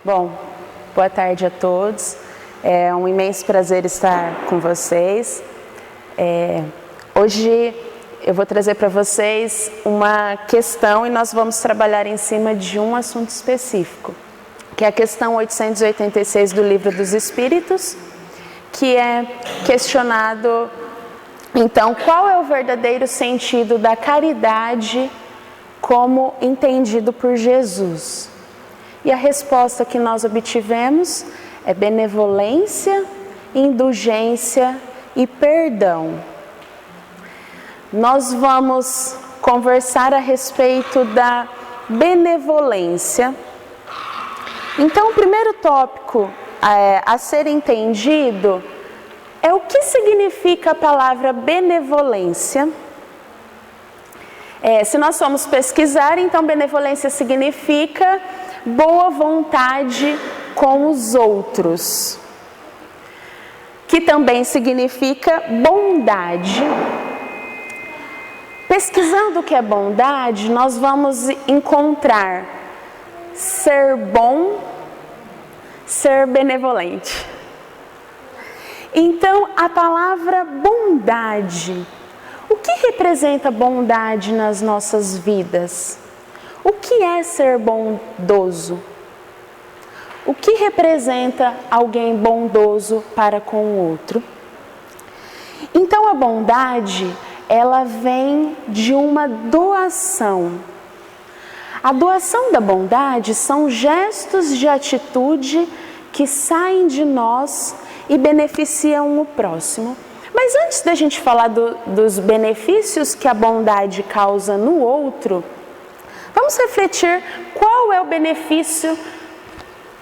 Bom, boa tarde a todos. É um imenso prazer estar com vocês. Hoje eu vou trazer para vocês uma questão e nós vamos trabalhar em cima de um assunto específico, que é a questão 886 do Livro dos Espíritos, que é questionado, então, qual é o verdadeiro sentido da caridade como entendido por Jesus? E a resposta que nós obtivemos é benevolência, indulgência e perdão. Nós vamos conversar a respeito da benevolência. Então, o primeiro tópico a ser entendido é o que significa a palavra benevolência. Se nós formos pesquisar, então benevolência significa boa vontade com os outros, que também significa bondade. Pesquisando o que é bondade, nós vamos encontrar ser bom, ser benevolente. Então, a palavra bondade, o que representa bondade nas nossas vidas? O que é ser bondoso? O que representa alguém bondoso para com o outro? Então, a bondade, ela vem de uma doação. A doação da bondade são gestos de atitude que saem de nós e beneficiam o próximo. Mas antes da gente falar dos benefícios que a bondade causa no outro, vamos refletir qual é o benefício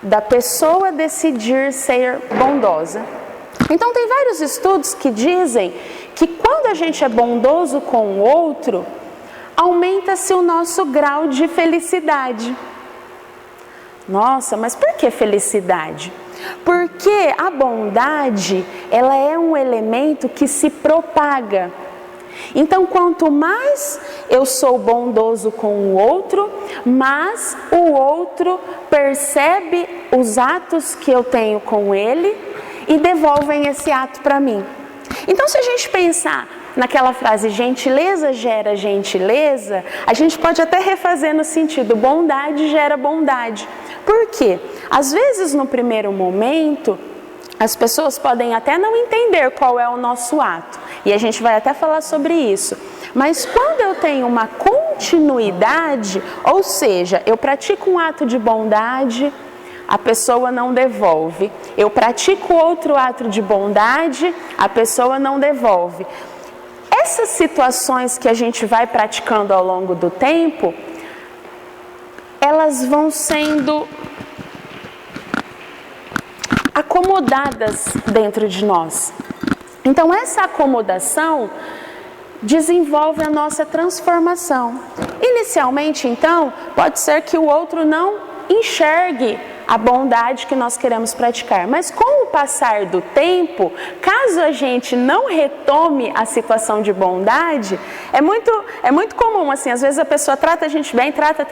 da pessoa decidir ser bondosa. Então, tem vários estudos que dizem que quando a gente é bondoso com o outro, aumenta-se o nosso grau de felicidade. Nossa, mas por que felicidade? Porque a bondade, ela é um elemento que se propaga. Então, quanto mais eu sou bondoso com o outro, mais o outro percebe os atos que eu tenho com ele e devolvem esse ato para mim. Então, se a gente pensar naquela frase, gentileza gera gentileza, a gente pode até refazer no sentido, bondade gera bondade. Por quê? Às vezes, no primeiro momento, as pessoas podem até não entender qual é o nosso ato, e a gente vai até falar sobre isso. Mas quando eu tenho uma continuidade, ou seja, eu pratico um ato de bondade, a pessoa não devolve. Eu pratico outro ato de bondade, a pessoa não devolve. Essas situações que a gente vai praticando ao longo do tempo, elas vão sendo acomodadas dentro de nós. Então, essa acomodação desenvolve a nossa transformação. Inicialmente, então, pode ser que o outro não enxergue a bondade que nós queremos praticar. Mas com o passar do tempo, caso a gente não retome a situação de bondade, é muito comum, assim, às vezes a pessoa trata a gente bem, trata,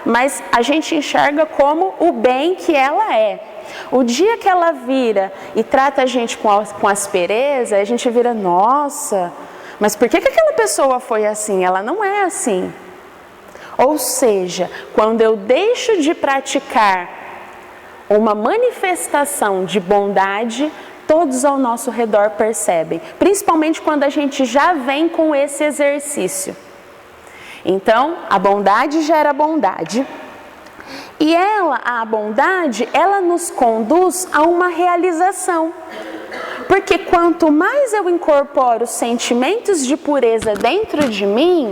mas a gente enxerga como o bem que ela é. O dia que ela vira e trata a gente com aspereza, a gente vira, nossa, mas por que aquela pessoa foi assim? Ela não é assim. Ou seja, quando eu deixo de praticar uma manifestação de bondade, todos ao nosso redor percebem, principalmente quando a gente já vem com esse exercício. Então, a bondade gera bondade. E a bondade, ela nos conduz a uma realização. Porque quanto mais eu incorporo sentimentos de pureza dentro de mim,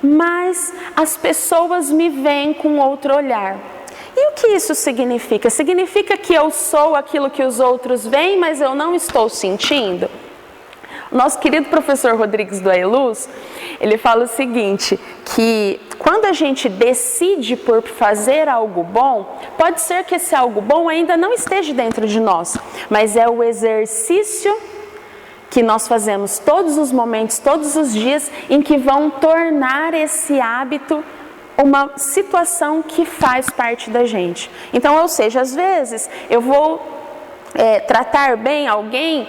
mais as pessoas me veem com outro olhar. E o que isso significa? Significa que eu sou aquilo que os outros veem, mas eu não estou sentindo? Nosso querido professor Rodrigues do Ailuz, ele fala o seguinte, que quando a gente decide por fazer algo bom, pode ser que esse algo bom ainda não esteja dentro de nós, mas é o exercício que nós fazemos todos os momentos, todos os dias, em que vão tornar esse hábito uma situação que faz parte da gente. Então, ou seja, às vezes eu vou tratar bem alguém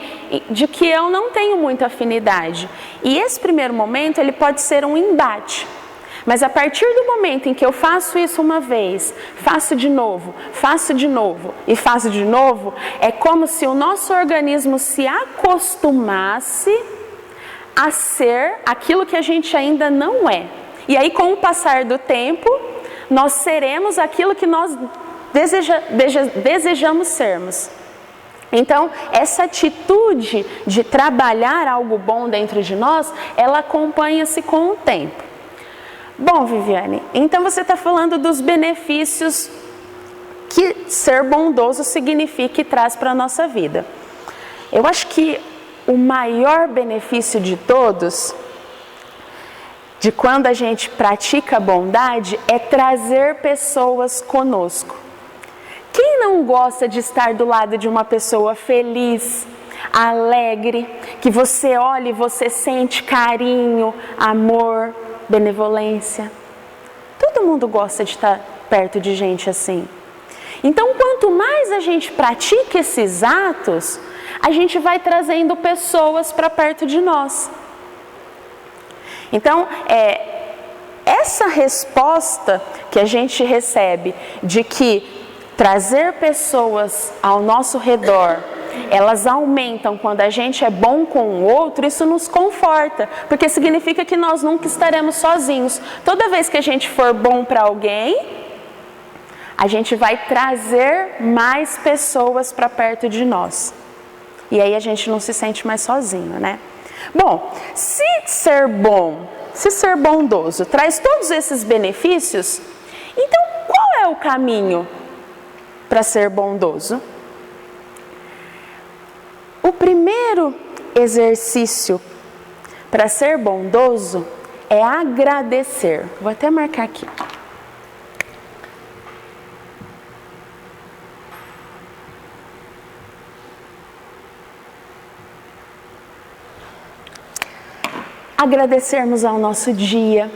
de que eu não tenho muita afinidade. E esse primeiro momento, ele pode ser um embate. Mas a partir do momento em que eu faço isso uma vez, faço de novo e faço de novo, é como se o nosso organismo se acostumasse a ser aquilo que a gente ainda não é. E aí, com o passar do tempo, nós seremos aquilo que nós desejamos sermos. Então, essa atitude de trabalhar algo bom dentro de nós, ela acompanha-se com o tempo. Bom, Viviane, então você está falando dos benefícios que ser bondoso significa e traz para a nossa vida. Eu acho que o maior benefício de todos, de quando a gente pratica a bondade, é trazer pessoas conosco. Quem não gosta de estar do lado de uma pessoa feliz, alegre, que você olha e você sente carinho, amor, benevolência? Todo mundo gosta de estar perto de gente assim. Então, quanto mais a gente pratica esses atos, a gente vai trazendo pessoas para perto de nós. Então, essa resposta que a gente recebe de que trazer pessoas ao nosso redor, elas aumentam quando a gente é bom com o outro, isso nos conforta, porque significa que nós nunca estaremos sozinhos. Toda vez que a gente for bom para alguém, a gente vai trazer mais pessoas para perto de nós. E aí a gente não se sente mais sozinho, né? Bom, se ser bondoso traz todos esses benefícios, então qual é o caminho para ser bondoso? O primeiro exercício para ser bondoso é agradecer. Vou até marcar aqui. Agradecermos ao nosso dia,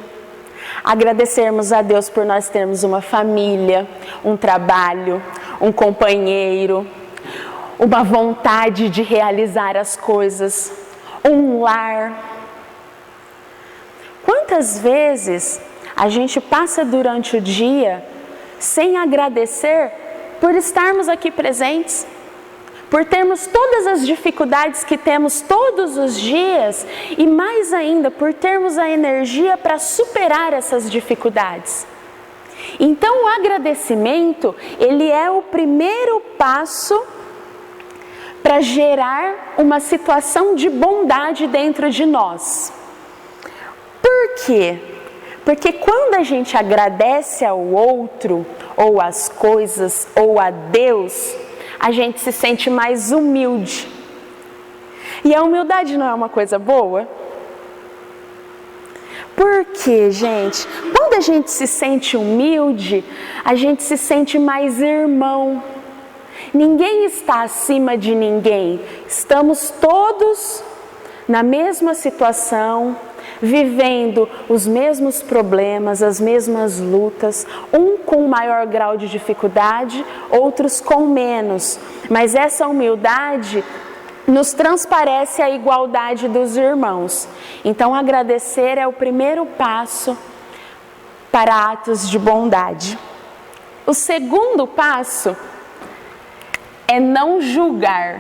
agradecermos a Deus por nós termos uma família, um trabalho, um companheiro, uma vontade de realizar as coisas, um lar. Quantas vezes a gente passa durante o dia sem agradecer por estarmos aqui presentes? Por termos todas as dificuldades que temos todos os dias e mais ainda, por termos a energia para superar essas dificuldades. Então, o agradecimento, ele é o primeiro passo para gerar uma situação de bondade dentro de nós. Por quê? Porque quando a gente agradece ao outro, ou às coisas, ou a Deus, a gente se sente mais humilde. E a humildade não é uma coisa boa? Porque, gente, quando a gente se sente humilde, a gente se sente mais irmão. Ninguém está acima de ninguém. Estamos todos na mesma situação, vivendo os mesmos problemas, as mesmas lutas, um com maior grau de dificuldade, outros com menos. Mas essa humildade nos transparece a igualdade dos irmãos. Então, agradecer é o primeiro passo para atos de bondade. O segundo passo é não julgar.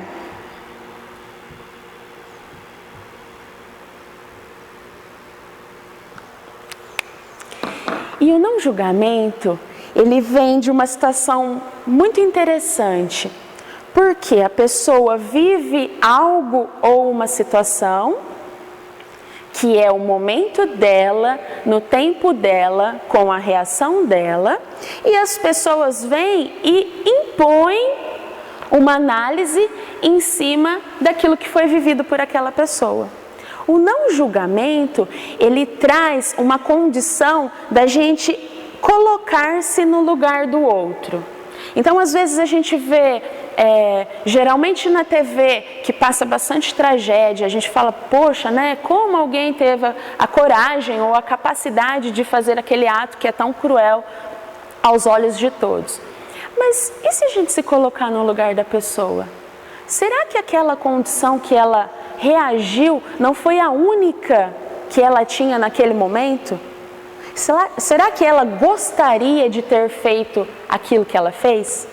E o não julgamento, ele vem de uma situação muito interessante. Por Porque a pessoa vive algo ou uma situação que é o momento dela, no tempo dela, com a reação dela, e as pessoas vêm e impõem uma análise em cima daquilo que foi vivido por aquela pessoa. O não julgamento, ele traz uma condição da gente colocar-se no lugar do outro. Então, às vezes a gente vê, geralmente na TV, que passa bastante tragédia, a gente fala, poxa, né, como alguém teve a coragem ou a capacidade de fazer aquele ato que é tão cruel aos olhos de todos. Mas e se a gente se colocar no lugar da pessoa? Será que aquela condição que ela reagiu não foi a única que ela tinha naquele momento? Será que ela gostaria de ter feito aquilo que ela fez?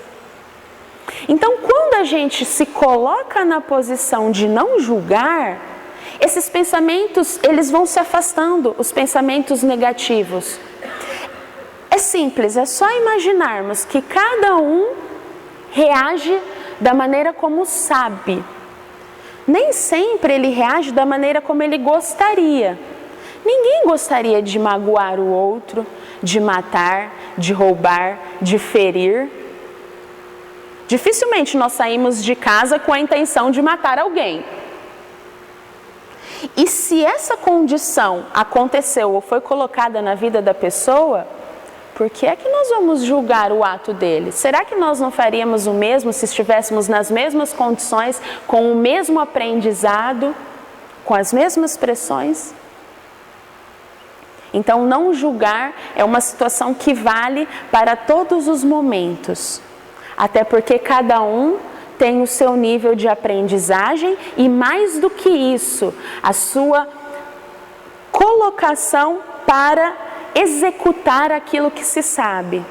Então, quando a gente se coloca na posição de não julgar, esses pensamentos, eles vão se afastando, os pensamentos negativos. É simples, é só imaginarmos que cada um reage da maneira como sabe. Nem sempre ele reage da maneira como ele gostaria. Ninguém gostaria de magoar o outro, de matar, de roubar, de ferir. Dificilmente nós saímos de casa com a intenção de matar alguém. E se essa condição aconteceu ou foi colocada na vida da pessoa, por que é que nós vamos julgar o ato dele? Será que nós não faríamos o mesmo se estivéssemos nas mesmas condições, com o mesmo aprendizado, com as mesmas pressões? Então, não julgar é uma situação que vale para todos os momentos. Até porque cada um tem o seu nível de aprendizagem e, mais do que isso, a sua colocação para executar aquilo que se sabe.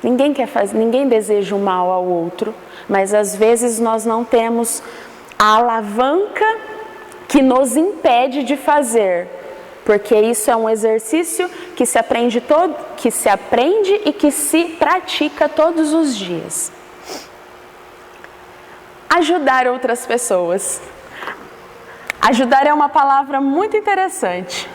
Ninguém deseja o mal ao outro, mas às vezes nós não temos a alavanca que nos impede de fazer, porque isso é um exercício que se aprende e que se pratica todos os dias. Ajudar outras pessoas. Ajudar é uma palavra muito interessante.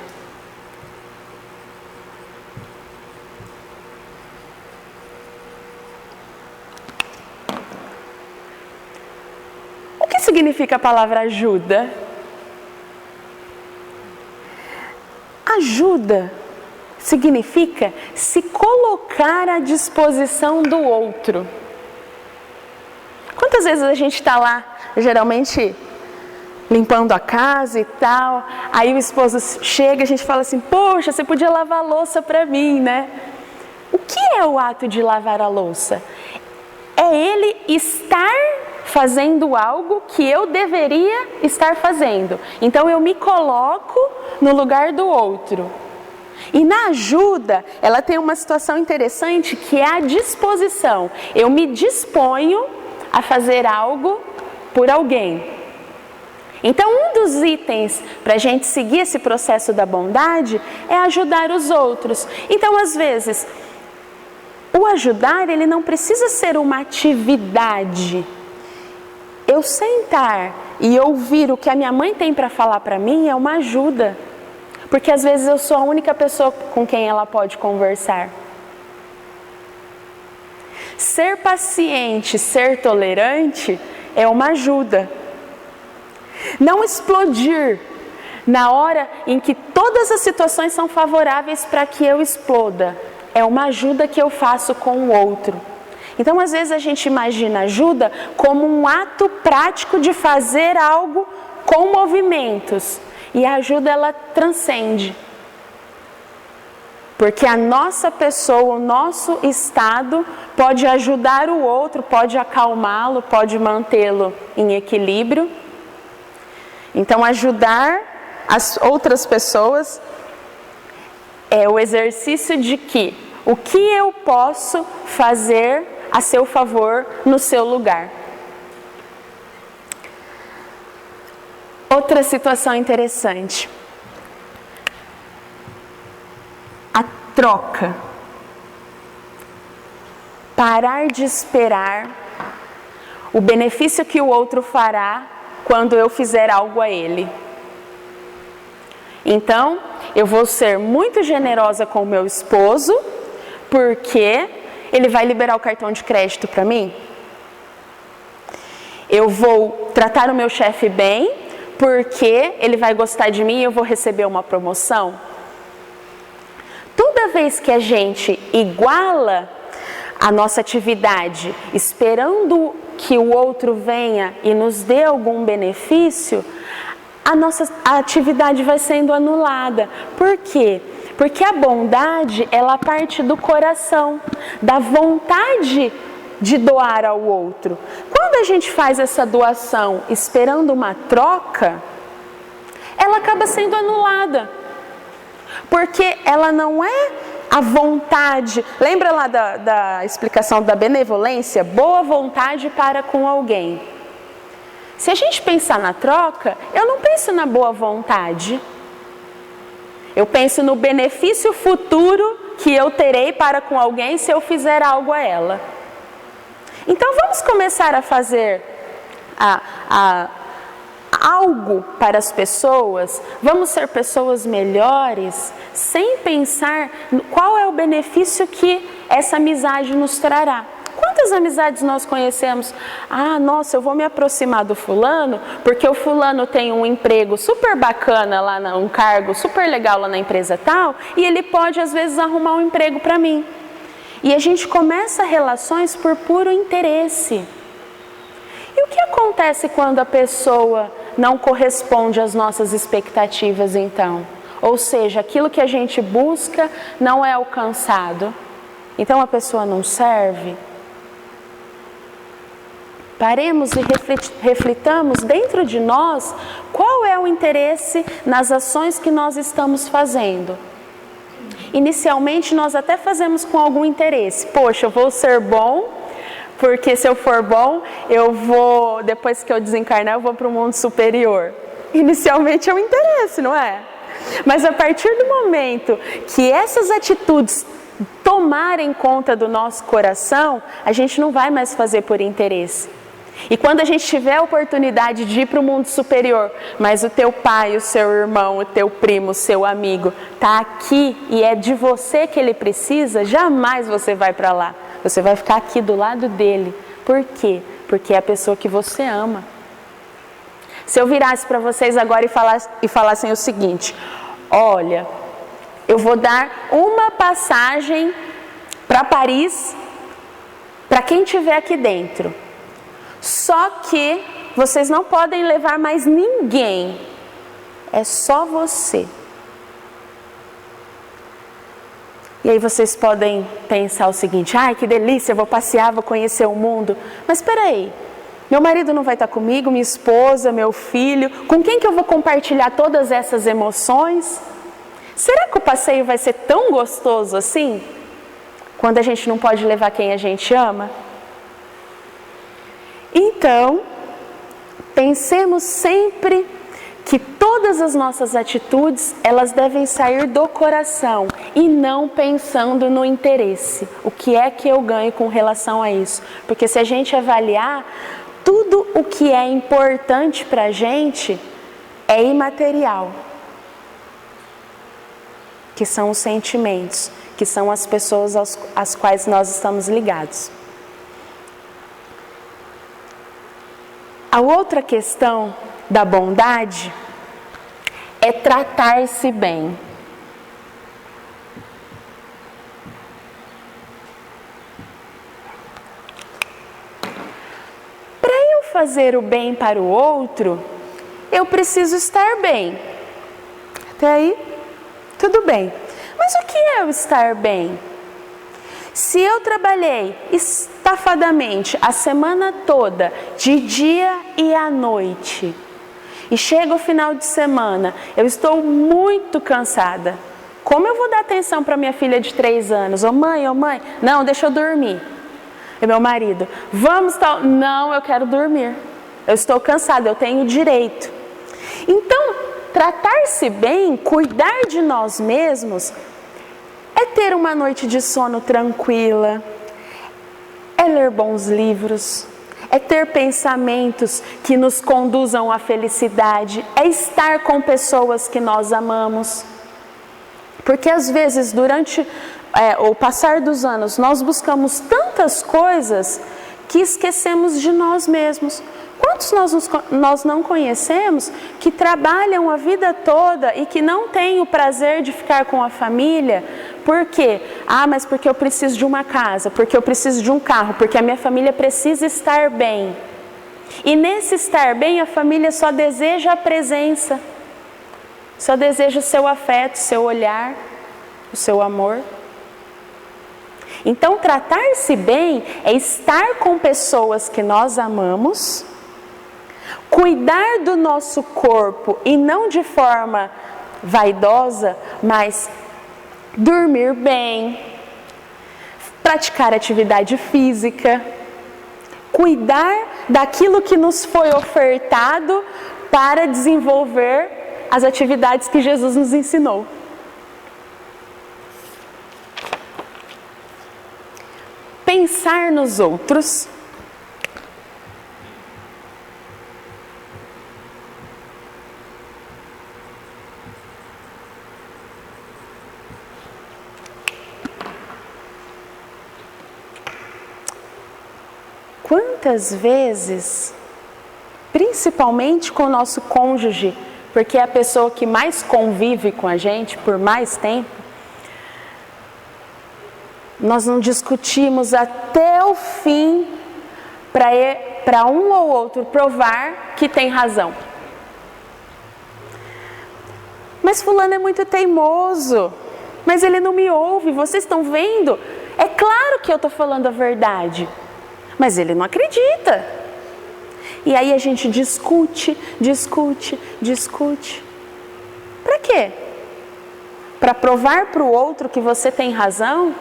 O que significa a palavra ajuda? Ajuda significa se colocar à disposição do outro. Quantas vezes a gente está lá, geralmente limpando a casa e tal, aí o esposo chega e a gente fala assim, poxa, você podia lavar a louça para mim, né? O que é o ato de lavar a louça? É ele estar fazendo algo que eu deveria estar fazendo. Então eu me coloco no lugar do outro. E na ajuda, ela tem uma situação interessante que é a disposição. Eu me disponho a fazer algo por alguém. Então um dos itens para a gente seguir esse processo da bondade é ajudar os outros. Então às vezes, o ajudar ele não precisa ser uma atividade. Eu sentar e ouvir o que a minha mãe tem para falar para mim é uma ajuda. Porque às vezes eu sou a única pessoa com quem ela pode conversar. Ser paciente, ser tolerante é uma ajuda. Não explodir na hora em que todas as situações são favoráveis para que eu exploda. É uma ajuda que eu faço com o outro. Então, às vezes a gente imagina ajuda como um ato prático de fazer algo com movimentos. E a ajuda, ela transcende. Porque a nossa pessoa, o nosso estado, pode ajudar o outro, pode acalmá-lo, pode mantê-lo em equilíbrio. Então, ajudar as outras pessoas é o exercício de que o que eu posso fazer a seu favor no seu lugar. Outra situação interessante. A troca. Parar de esperar o benefício que o outro fará quando eu fizer algo a ele. Então, eu vou ser muito generosa com o meu esposo, porque ele vai liberar o cartão de crédito para mim. Eu vou tratar o meu chefe bem, porque ele vai gostar de mim e eu vou receber uma promoção. Toda vez que a gente iguala a nossa atividade, esperando que o outro venha e nos dê algum benefício, a nossa atividade vai sendo anulada. Por quê? Porque a bondade, ela parte do coração, da vontade de doar ao outro. Quando a gente faz essa doação esperando uma troca, ela acaba sendo anulada. Porque ela não é a vontade. Lembra lá da explicação da benevolência? Boa vontade para com alguém. Se a gente pensar na troca, eu não penso na boa vontade. Eu penso no benefício futuro que eu terei para com alguém se eu fizer algo a ela. Então vamos começar a fazer algo para as pessoas, vamos ser pessoas melhores, sem pensar qual é o benefício que essa amizade nos trará. Quantas amizades nós conhecemos? Ah, nossa, eu vou me aproximar do fulano, porque o fulano tem um emprego super bacana lá, um cargo super legal lá na empresa tal, e ele pode às vezes arrumar um emprego para mim. E a gente começa relações por puro interesse. E o que acontece quando a pessoa não corresponde às nossas expectativas, então? Ou seja, aquilo que a gente busca não é alcançado. Então a pessoa não serve? Paremos e reflitamos dentro de nós qual é o interesse nas ações que nós estamos fazendo. Inicialmente nós até fazemos com algum interesse. Poxa, eu vou ser bom, porque se eu for bom, eu vou, depois que eu desencarnar, eu vou para o mundo superior. Inicialmente é um interesse, não é? Mas a partir do momento que essas atitudes tomarem conta do nosso coração, a gente não vai mais fazer por interesse. E quando a gente tiver a oportunidade de ir para o mundo superior, mas o teu pai, o seu irmão, o teu primo, o seu amigo está aqui e é de você que ele precisa, jamais você vai para lá. Você vai ficar aqui do lado dele. Por quê? Porque é a pessoa que você ama. Se eu virasse para vocês agora e falassem o seguinte: olha, eu vou dar uma passagem para Paris para quem estiver aqui dentro. Só que vocês não podem levar mais ninguém. É só você. E aí vocês podem pensar o seguinte: ai, que delícia, eu vou passear, vou conhecer o mundo. Mas espera aí, meu marido não vai estar comigo, minha esposa, meu filho, com quem que eu vou compartilhar todas essas emoções? Será que o passeio vai ser tão gostoso assim? Quando a gente não pode levar quem a gente ama? Então, pensemos sempre que todas as nossas atitudes, elas devem sair do coração e não pensando no interesse. O que é que eu ganho com relação a isso? Porque se a gente avaliar, tudo o que é importante para a gente é imaterial. Que são os sentimentos, que são as pessoas às quais nós estamos ligados. A outra questão da bondade é tratar-se bem. Para eu fazer o bem para o outro, eu preciso estar bem. Até aí, tudo bem. Mas o que é o estar bem? Se eu trabalhei estafadamente a semana toda, de dia e à noite, e chega o final de semana, eu estou muito cansada. Como eu vou dar atenção para minha filha de 3 anos? Ô mãe, não, deixa eu dormir. E meu marido, vamos tal. Não, eu quero dormir. Eu estou cansada, eu tenho direito. Então, tratar-se bem, cuidar de nós mesmos, é ter uma noite de sono tranquila, é ler bons livros, é ter pensamentos que nos conduzam à felicidade, é estar com pessoas que nós amamos. Porque às vezes, durante o passar dos anos, nós buscamos tantas coisas que esquecemos de nós mesmos. Quantos nós não conhecemos que trabalham a vida toda e que não têm o prazer de ficar com a família? Por quê? Mas porque eu preciso de uma casa, porque eu preciso de um carro, porque a minha família precisa estar bem. E nesse estar bem, a família só deseja a presença, só deseja o seu afeto, o seu olhar, o seu amor. Então, tratar-se bem é estar com pessoas que nós amamos, cuidar do nosso corpo e não de forma vaidosa, mas dormir bem, praticar atividade física, cuidar daquilo que nos foi ofertado para desenvolver as atividades que Jesus nos ensinou. Pensar nos outros. Quantas vezes, principalmente com o nosso cônjuge, porque é a pessoa que mais convive com a gente por mais tempo, nós não discutimos até o fim para um ou outro provar que tem razão. Mas fulano é muito teimoso, mas ele não me ouve, vocês estão vendo? É claro que eu estou falando a verdade, mas ele não acredita. E aí a gente discute. Para quê? Para provar para o outro que você tem razão?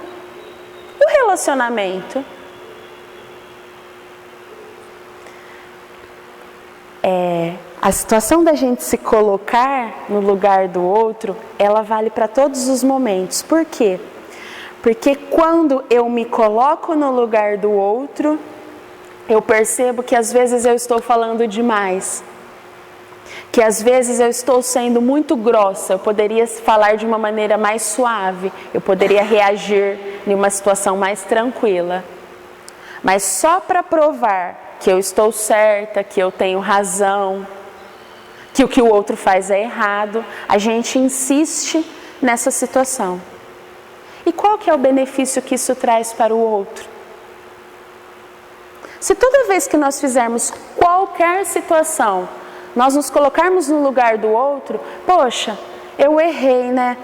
O relacionamento a situação da gente se colocar no lugar do outro, ela vale para todos os momentos. Por quê? Porque quando eu me coloco no lugar do outro, eu percebo que às vezes eu estou falando demais, que às vezes eu estou sendo muito grossa, eu poderia falar de uma maneira mais suave, eu poderia reagir em uma situação mais tranquila. Mas só para provar que eu estou certa, que eu tenho razão, que o outro faz é errado, a gente insiste nessa situação. E qual que é o benefício que isso traz para o outro? Se toda vez que nós fizermos qualquer situação, nós nos colocarmos no lugar do outro, poxa, eu errei, né?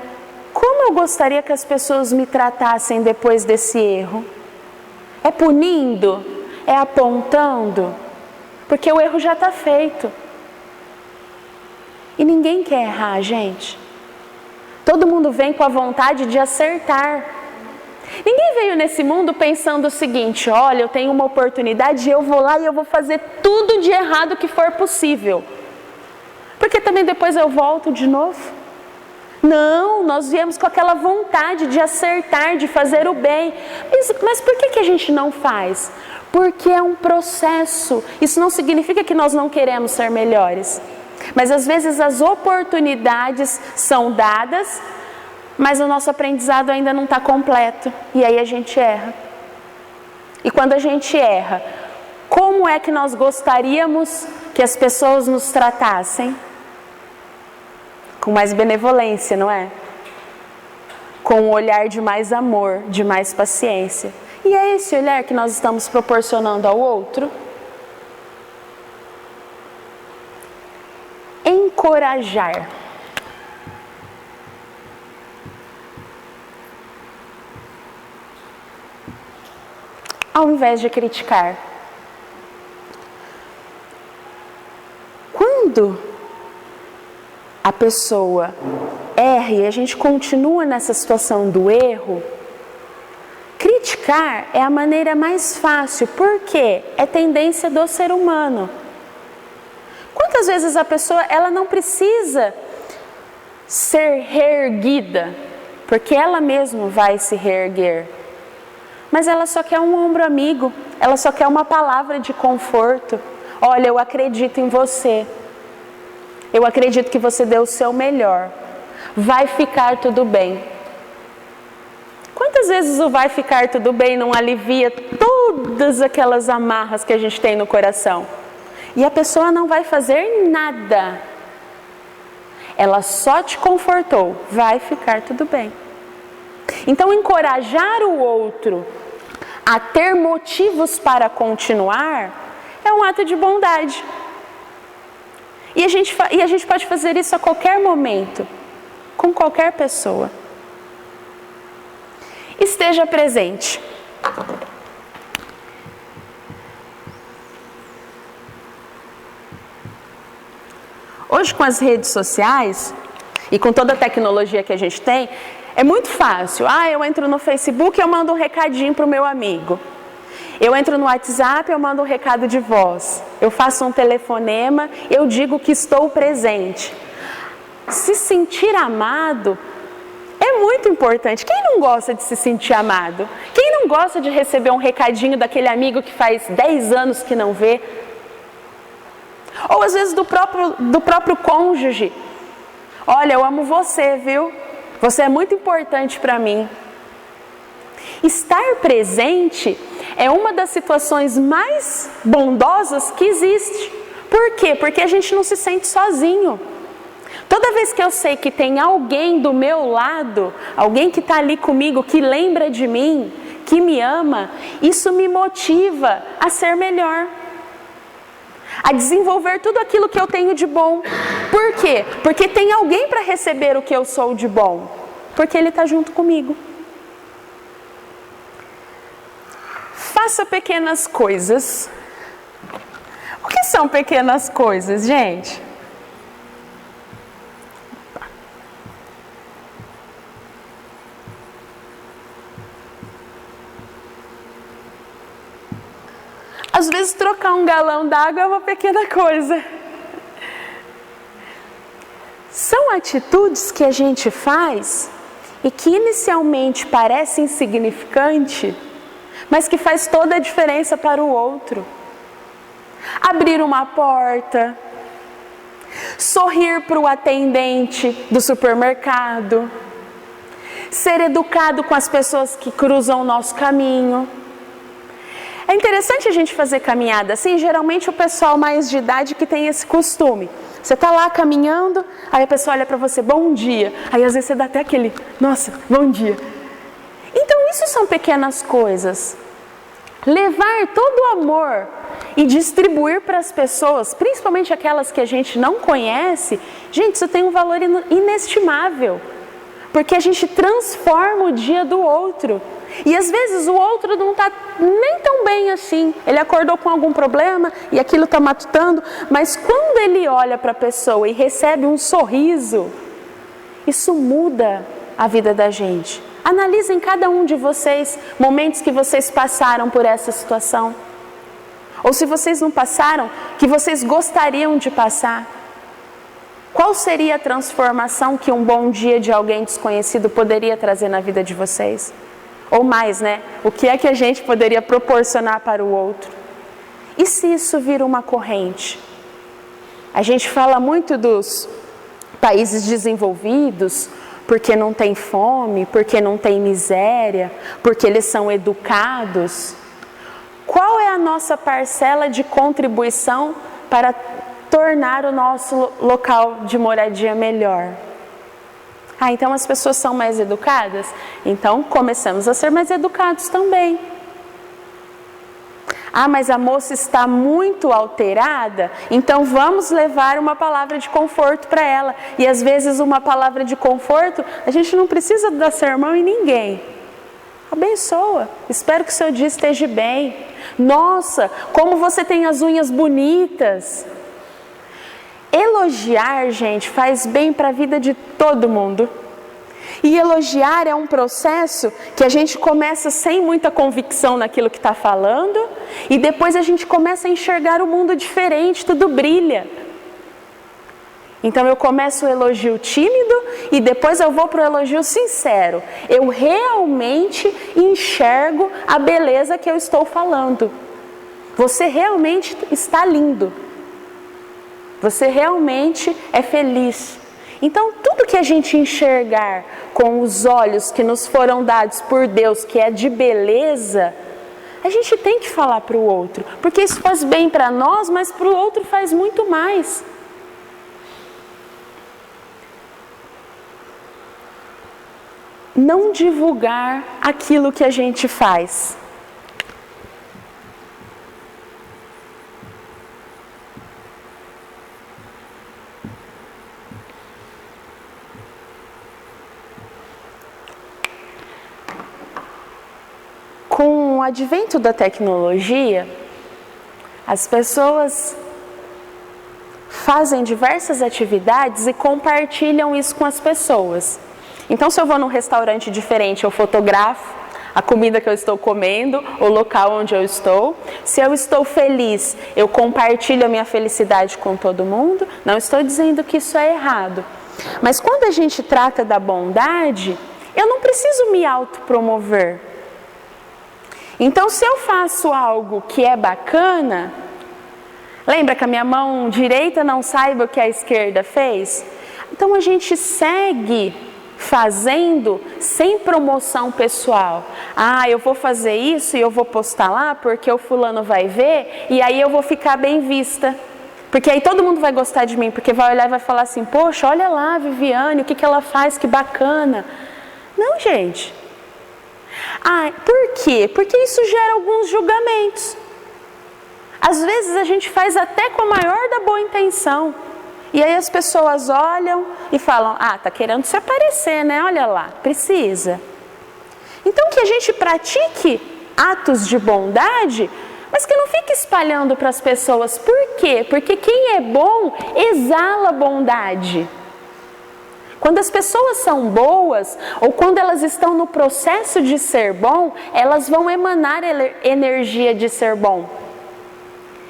Como eu gostaria que as pessoas me tratassem depois desse erro? É punindo? É apontando? Porque o erro já está feito. E ninguém quer errar, gente. Todo mundo vem com a vontade de acertar. Ninguém veio nesse mundo pensando o seguinte: olha, eu tenho uma oportunidade e eu vou lá e eu vou fazer tudo de errado que for possível, porque também depois eu volto de novo. Não, nós viemos com aquela vontade de acertar, de fazer o bem. Mas por que a gente não faz? Porque é um processo. Isso não significa que nós não queremos ser melhores. Mas às vezes as oportunidades são dadas, mas o nosso aprendizado ainda não está completo. E aí a gente erra. E quando a gente erra, como é que nós gostaríamos que as pessoas nos tratassem? Com mais benevolência, não é? Com um olhar de mais amor, de mais paciência. E é esse olhar que nós estamos proporcionando ao outro? Encorajar. Ao invés de criticar. Quando a pessoa erra e a gente continua nessa situação do erro, criticar é a maneira mais fácil, porque é tendência do ser humano. Quantas vezes a pessoa ela não precisa ser reerguida, porque ela mesma vai se reerguer. mas ela só quer um ombro amigo, ela só quer uma palavra de conforto. Olha, eu acredito em você, eu acredito que você deu o seu melhor, vai ficar tudo bem. Quantas vezes o vai ficar tudo bem não alivia todas aquelas amarras que a gente tem no coração? E a pessoa não vai fazer nada, ela só te confortou, vai ficar tudo bem. Então, encorajar o outro a ter motivos para continuar é um ato de bondade. E a gente pode fazer isso a qualquer momento, com qualquer pessoa. Esteja presente. Hoje, com as redes sociais e com toda a tecnologia que a gente tem, é muito fácil. Eu entro no Facebook e eu mando um recadinho para o meu amigo. Eu entro no WhatsApp e eu mando um recado de voz. Eu faço um telefonema, eu digo que estou presente. Se sentir amado é muito importante. Quem não gosta de se sentir amado? Quem não gosta de receber um recadinho daquele amigo que faz 10 anos que não vê? Ou às vezes do próprio cônjuge. Olha, eu amo você, viu? Você é muito importante para mim. Estar presente é uma das situações mais bondosas que existe. Por quê? Porque a gente não se sente sozinho. Toda vez que eu sei que tem alguém do meu lado, alguém que está ali comigo, que lembra de mim, que me ama, isso me motiva a ser melhor, a desenvolver tudo aquilo que eu tenho de bom. Por quê? Porque tem alguém para receber o que eu sou de bom, porque ele está junto comigo. Faça pequenas coisas. O que são pequenas coisas, gente? Às vezes trocar um galão d'água é uma pequena coisa. São atitudes que a gente faz e que inicialmente parecem insignificantes, mas que faz toda a diferença para o outro. Abrir uma porta, sorrir para o atendente do supermercado, ser educado com as pessoas que cruzam o nosso caminho. É interessante a gente fazer caminhada assim, geralmente o pessoal mais de idade que tem esse costume. Você está lá caminhando, aí a pessoa olha para você, bom dia. Aí às vezes você dá até aquele, nossa, bom dia. Então isso são pequenas coisas. Levar todo o amor e distribuir para as pessoas, principalmente aquelas que a gente não conhece, gente, isso tem um valor inestimável. Porque a gente transforma o dia do outro. E às vezes o outro não está nem tão bem assim. Ele acordou com algum problema e aquilo está matutando. Mas quando ele olha para a pessoa e recebe um sorriso, isso muda a vida da gente. Analisem cada um de vocês, momentos que vocês passaram por essa situação. Ou se vocês não passaram, que vocês gostariam de passar. Qual seria a transformação que um bom dia de alguém desconhecido poderia trazer na vida de vocês? Ou mais, né? O que é que a gente poderia proporcionar para o outro? E se isso vira uma corrente? A gente fala muito dos países desenvolvidos, porque não tem fome, porque não tem miséria, porque eles são educados. Qual é a nossa parcela de contribuição para tornar o nosso local de moradia melhor? Então as pessoas são mais educadas? Então começamos a ser mais educados também. Mas a moça está muito alterada, então vamos levar uma palavra de conforto para ela. E às vezes uma palavra de conforto, a gente não precisa dar sermão em ninguém. Abençoa, espero que o seu dia esteja bem. Nossa, como você tem as unhas bonitas. Elogiar, gente, faz bem para a vida de todo mundo. E elogiar é um processo que a gente começa sem muita convicção naquilo que está falando, e depois a gente começa a enxergar o mundo diferente, tudo brilha. Então eu começo o elogio tímido e depois eu vou para o elogio sincero. Eu realmente enxergo a beleza que eu estou falando. Você realmente está lindo. Você realmente é feliz. Então tudo que a gente enxergar com os olhos que nos foram dados por Deus, que é de beleza, a gente tem que falar para o outro. Porque isso faz bem para nós, mas para o outro faz muito mais. Não divulgar aquilo que a gente faz. Com o advento da tecnologia, as pessoas fazem diversas atividades e compartilham isso com as pessoas. Então, se eu vou num restaurante diferente, eu fotografo a comida que eu estou comendo, o local onde eu estou. Se eu estou feliz, eu compartilho a minha felicidade com todo mundo. Não estou dizendo que isso é errado. Mas quando a gente trata da bondade, eu não preciso me autopromover. Então, se eu faço algo que é bacana, lembra que a minha mão direita não saiba o que a esquerda fez? Então, a gente segue fazendo sem promoção pessoal. Ah, eu vou fazer isso e eu vou postar lá porque o fulano vai ver e aí eu vou ficar bem vista. Porque aí todo mundo vai gostar de mim, porque vai olhar e vai falar assim, poxa, olha lá a Viviane, o que ela faz, que bacana. Não, gente. Ah, por quê? Porque isso gera alguns julgamentos. Às vezes a gente faz até com a maior da boa intenção. E aí as pessoas olham e falam, ah, tá querendo se aparecer, né? Olha lá, precisa. Então que a gente pratique atos de bondade, mas que não fique espalhando para as pessoas. Por quê? Porque quem é bom exala bondade. Quando as pessoas são boas, ou quando elas estão no processo de ser bom, elas vão emanar energia de ser bom.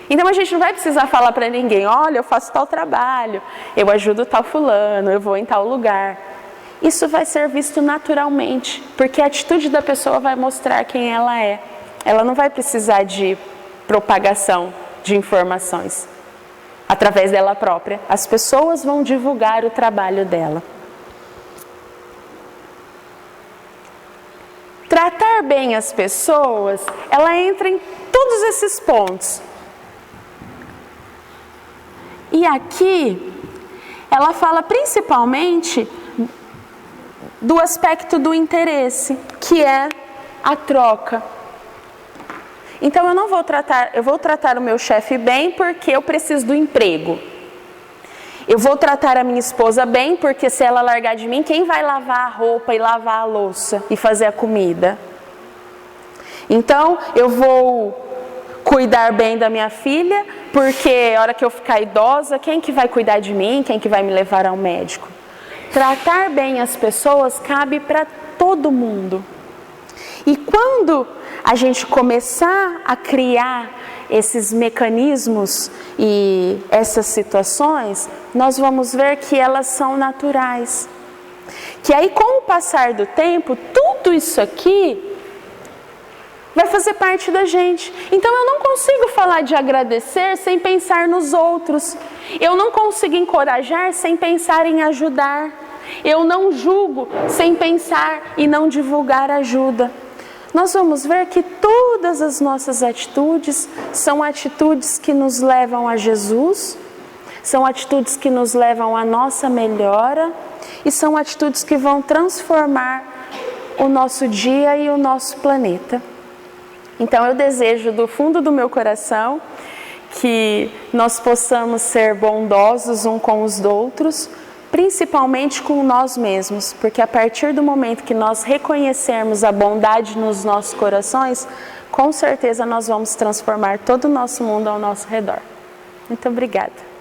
Então a gente não vai precisar falar para ninguém, olha, eu faço tal trabalho, eu ajudo tal fulano, eu vou em tal lugar. Isso vai ser visto naturalmente, porque a atitude da pessoa vai mostrar quem ela é. Ela não vai precisar de propagação de informações através dela própria. As pessoas vão divulgar o trabalho dela. Tratar bem as pessoas, ela entra em todos esses pontos. E aqui, ela fala principalmente do aspecto do interesse, que é a troca. Então eu vou tratar o meu chefe bem porque eu preciso do emprego. Eu vou tratar a minha esposa bem porque se ela largar de mim, quem vai lavar a roupa e lavar a louça e fazer a comida? Então eu vou cuidar bem da minha filha, porque a hora que eu ficar idosa, quem que vai cuidar de mim? Quem que vai me levar ao médico? Tratar bem as pessoas cabe para todo mundo. E quando a gente começar a criar esses mecanismos e essas situações, nós vamos ver que elas são naturais. Que aí, com o passar do tempo, tudo isso aqui vai fazer parte da gente. Então eu não consigo falar de agradecer sem pensar nos outros. Eu não consigo encorajar sem pensar em ajudar. Eu não julgo sem pensar e não divulgar ajuda. Nós vamos ver que todas as nossas atitudes são atitudes que nos levam a Jesus, são atitudes que nos levam à nossa melhora e são atitudes que vão transformar o nosso dia e o nosso planeta. Então eu desejo do fundo do meu coração que nós possamos ser bondosos uns com os outros, principalmente com nós mesmos, porque a partir do momento que nós reconhecermos a bondade nos nossos corações, com certeza nós vamos transformar todo o nosso mundo ao nosso redor. Muito obrigada.